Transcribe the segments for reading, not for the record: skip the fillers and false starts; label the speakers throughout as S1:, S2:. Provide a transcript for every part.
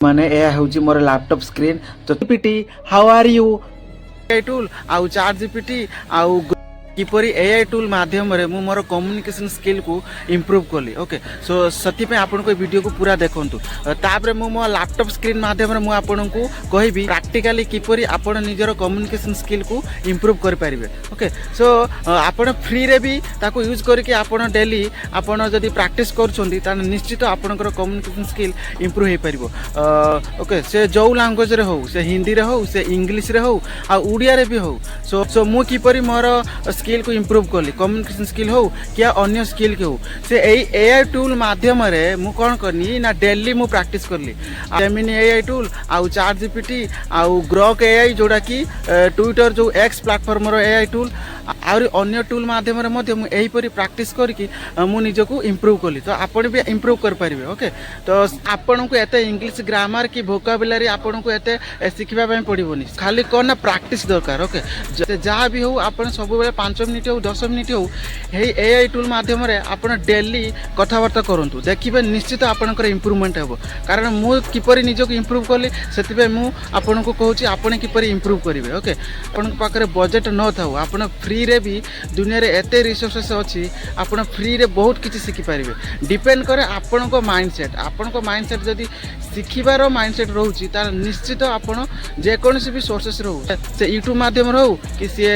S1: माने यह हूँ मोर लैपटॉप स्क्रीन तो GPT how are you AI tool आउ चैट जीपीटी आउ किपरि एआई टूल माध्यम रे मु मोर कम्युनिकेशन स्किल को इम्प्रूव कली ओके सो सती पे आपन को वीडियो को पूरा देखंतु तापरे मु मो लैपटॉप स्क्रीन माध्यम रे मु आपन को कहबी प्रैक्टिकली किपरि आपन निजर कम्युनिकेशन स्किल को इम्प्रूव कर पारिबे ओके सो आपन फ्री रे भी ताको यूज करके आपन डेली आपन जदी प्रैक्टिस करछोंती त निश्चित आपनकर कम्युनिकेशन स्किल इम्प्रूव हे परिबो ओके से जो लैंग्वेज रे हो से हिंदी रे हो से इंग्लिश रे हो आ उड़िया रे भी हो सो मु किपरि मोर स्किल को इम्प्रूव कली कम्युनिकेशन स्किल हो क्या अन्य स्किल के हो से एआई टूल माध्यम रे मु कोन करनी ना डेली मु प्रैक्टिस करली जेमिनी एआई टूल आउ चैट जीपीटी आउ ग्रॉक एआई जोड़ा कि ट्विटर जो एक्स प्लेटफॉर्म रो एआई टूल आउरी अन्य टूल माध्यम रे मध्य मु एही परी प्रैक्टिस करके मु निज को इम्प्रूव कली तो आपण भी इम्प्रूव कर पारिबे ओके तो आपण को एते इंग्लिश ग्रामर की वोकाबुलरी आपण को एते सिखिबा पय पड़िबोनी खाली कोन ना प्रैक्टिस दरकार ओके जहाँ भी हो आपण सब बेले 5 मिनिट हो 10 मिनिट हो हे एआई टूल माध्यम रे आपण डेली कथावार्ता करंतु देखिबे निश्चित आपनकर इम्प्रूवमेंट हेबो कारण मु किपरि निज को इम्प्रूव कली सेति पे मु आपण को कहूची आपण किपरि इम्प्रूव करिवे ओके आपण पाखरे बजेट न थाउ आपण फ्री रे भी दुनिया रे एते रिसोर्सेस अछि आपण फ्री रे बहुत किछि सिखि पारिबे डिपेंड करे आपण को माइंडसेट जदी सिखिबार माइंडसेट रहउची तार निश्चित आपण जे कोनसी भी सोर्सेस रहउ से यूट्यूब माध्यम रहउ कि से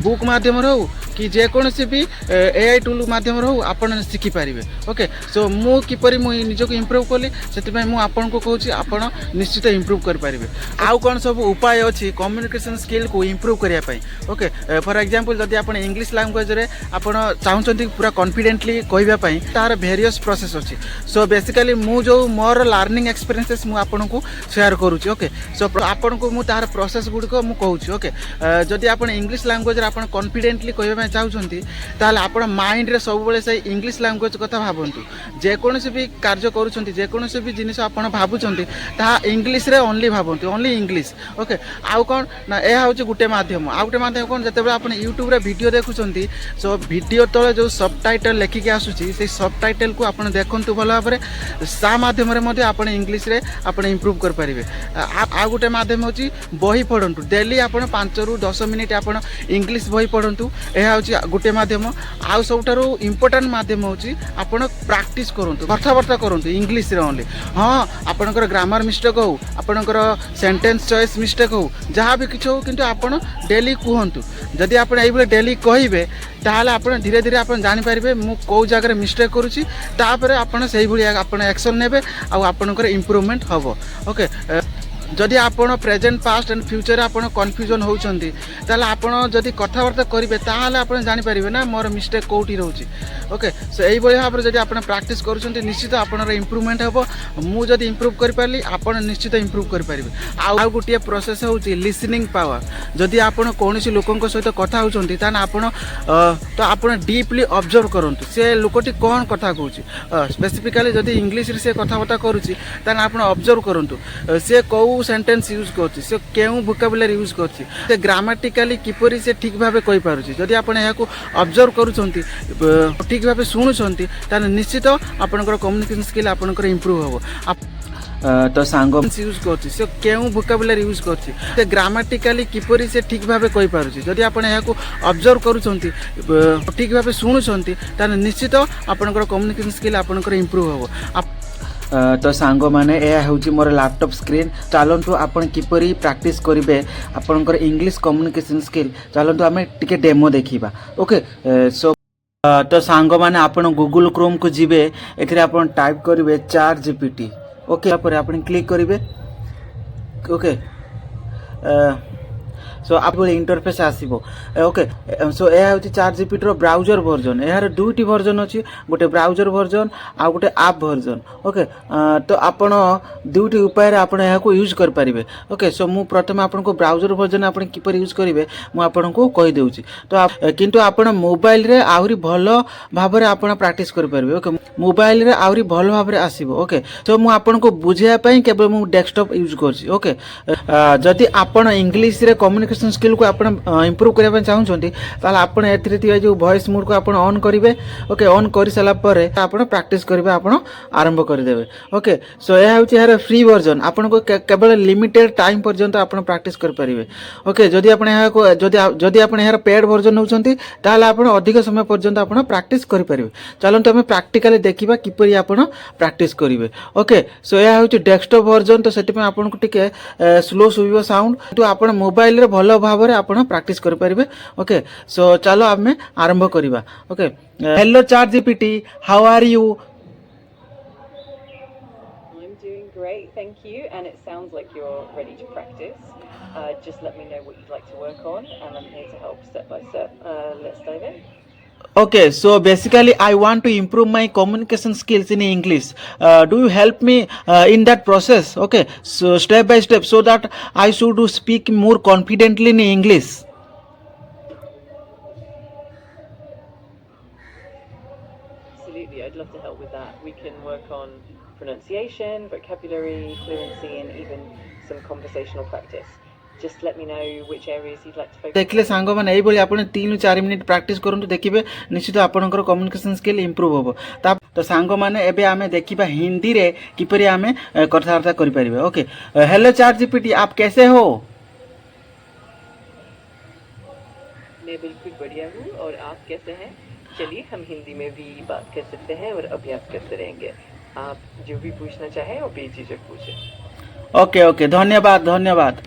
S1: बुक माध्यम रहउ कि जे कोनसी भी एआई टूल माध्यम रहउ आपण सिखि पारिबे ओके सो मु किपरि मु निज को इम्प्रूव कली सेति पय मु आपण को कहूची आपण निश्चित इम्प्रूव कर पारिबे आउ कोन सब उपाय अछि कम्युनिकेशन स्किल को इम्प्रूव करिया पय ओके फॉर एग्जांपल जदी आपण इंग्लिश लैंग्वेज रे आपण चाहउछंती पूरा कॉन्फिडेंटली कहबा पय तार वेरियस प्रोसेस अछि सो बेसिकली मु जो मोर लर्निंग एक्सपीरियंसेस मु आपण को शेयर करूची ओके सो आपण को मु तार प्रोसेस गुडी को मु कहूची ओके जदी आपण इंग्लिश लैंग्वेज रे आपण कॉन्फिडेंटली कहबा चाहउछंती ताले आपण माइंड रे सब बेले से इंग्लिश लैंग्वेज कथा भाबंतु जे कोनोसी भी कार्य करूछंती जे कोनोसी भी जिनिस आपण भाबुछंती ता इंग्लिश रे ओनली भाबंतु ओनली इंग्लिश ओके आउ कोन ना ए हाउची गुटे माध्यम आउ गुटे माध्यम कोन जते बेले आपण YouTube रे वीडियो देखुछंती सो वीडियो तळे जो सबटाइटल लेखि के आसुची से सबटाइटल को आपण देखंतु भला भाबरे सा माध्यम रे मध्ये आपण इंग्लिश रे आपण इम्प्रूव कर परिबे आ गुटे माध्यम होची बही पढंतु डेली आपण 5 रु 10 मिनिट आपण इंग्लिश बही पढंतु ए हाउची गुटे माध्यम आ सबटारो इंपोर्टेंट माध्यम होची आपण प्रैक्टिस करंतु कथावार्ता करंतु इंग्लिश रे ओनली हां आपनकर ग्रामर मिस्टेक हो आपनकर सेंटेंस चॉइस मिस्टेक हो जहाँ भी किछ हो किंतु आपण डेली कहंतु जदि आपण एई डेली कहिबे ताहले आपण धीरे धीरे आपण जानि पारिबे मु को जगह मिस्टेक करूची तापरे आपण सही भली आपण एक्शन नेबे आ आपनकर इंप्रूवमेंट हबो ओके जदि आपण प्रेजेंट पास्ट एंड फ्यूचर आपण कन्फ्यूजन होउछंती ताले आपण जदि कथावार्ता करिवे ताहले आपण जानि पारिबे ना मोर मिस्टेक कोठी रहउची ओके सो एई बळी भाबरे जदि आपण प्रैक्टिस करूछंती निश्चित आपनर इंप्रूवमेंट हबो मु जदि इंप्रूव करि पारली आपण निश्चित इंप्रूव करि पारिबे आ गुटिया प्रोसेस होउची लिसनिंग पावर जदि आपण कोनोसी लोकंक सहित कथा होउछंती ताना आपण तो आपण डीपली ऑब्जर्व करंतु से लोकटी कोन कथा कहउची स्पेसिफिकली जदि इंग्लिश रे से कथावार्ता करूची ताना आपण ऑब्जर्व करंतु से को सेंटेंस यूज करछि से केउ वोकाबुलरी यूज करछि से ग्रामेटिकली किपरि से ठीक भाबे कहि पारुछि जदि आपण एहा को ऑब्जर्व करूछंती ठीक भाबे सुनुछंती त निश्चित आपनकर कम्युनिकेशन स्किल आपनकर इंप्रूव होबो तो सांग यूज करछि से केउ वोकाबुलरी यूज करछि से ग्रामेटिकली किपरि से ठीक भाबे कहि पारुछि जदि आपण एहा को ऑब्जर्व करूछंती ठीक भाबे सुनुछंती त निश्चित आपनकर कम्युनिकेशन स्किल आपनकर इंप्रूव होबो तो सांग माने यह हूँ मोर लैपटॉप स्क्रीन चलतु आपण किपरि प्रैक्टिस करेंगे आपंकर इंग्लिश कम्युनिकेशन स्किल चलतु आम टिके डेमो देखा ओके सो तो सांग माने आपण गूगल क्रोम को जीवे एथिरे आपण टाइप करेंगे चैट जीपीटी ओके पर आपण क्लिक करेंगे ओके सो आप इंटरफेस आसीबो ओके सो यह हूँ चैट जीपीटी रो ब्राउजर वर्जन यार दुईटी वर्जन अच्छी गोटे ब्राउजर वर्जन आ गोटे आप वर्जन ओके तो आपण दुईटी उपाय आपण यहाँ को यूज कर पारिबे ओके सो मु प्रथम आपण को ब्राउजर वर्जन आपण किपर यूज करेंगे मु आपण को कहि देउची तो किंतु आपण मोबाइल रे आउरी भलो भाबरे आपण प्रैक्टिस कर पारिबे ओके मोबाइल रे आउरी भलो भाबरे आसीबो ओके तो मु आपण को बुझिया पई केवल मु डेस्कटॉप यूज करछि ओके जदि आपण इंग्लिश रे कम्युनिकेशन स्किल को आप इंप्रूव करने चाहते ताला आपण एथिरे जो वॉइस मोड को आप ऑन करेंगे ओके ऑन कर सारा पर आप प्रैक्टिस करेंगे आप आरंभ करदेवे ओके सो यह हूँ यार फ्री वर्जन आपको केवल लिमिटेड टाइम पर्यंत आप प्रैक्टिस करेंगे ओके जदि आप यार पेड वर्जन होती आप अधिक समय पर्यंत आप प्रैक्टिस करेंगे चलते आम प्रैक्टिकली देखा किपरि आप प्रैक्टिस करेंगे ओके सो यह हूँ डेस्कटॉप वर्जन तो से आपको टिके स्लो शुभ साउंड तो आप मोबाइल भल भाव में आप प्रैक्टिस करेंगे ओके सो चलो आम आरंभ करवा okay hello chat GPT how are you
S2: I'm doing great, thank you. And it sounds like you're ready to practice. Just let me know what you'd like to work on, and I'm here to help step by step. Let's dive in.
S1: Okay, so basically I want to improve my communication skills in English. Do you help me in that process? Okay, so step by step so that I should speak more confidently in English.
S2: Absolutely, I'd love to help with that. We can work on pronunciation, vocabulary, fluency, and even some conversational practice. Just let me know which areas you'd like to focus
S1: देखले
S2: on.
S1: सांग मैंने यही आप 3-4 minute practice करूँ देखिए निश्चित आपंकर communication skill improve हम तो सांग मैंने एबे आमे देखिबा हिंदी रे किपरि आमे कथबार्ता करि परिबे ओके हेलो चैट जीपीटी आप कैसे हो
S2: मैं बिल्कुल बढ़िया हूँ और आप कैसे हैं? चलिए हम हिंदी में भी बात कर सकते हैं और अभ्यास करते रहेंगे। आप जो भी पूछना चाहें वो बेझिझक पूछें।
S1: ओके ओके धन्यवाद धन्यवाद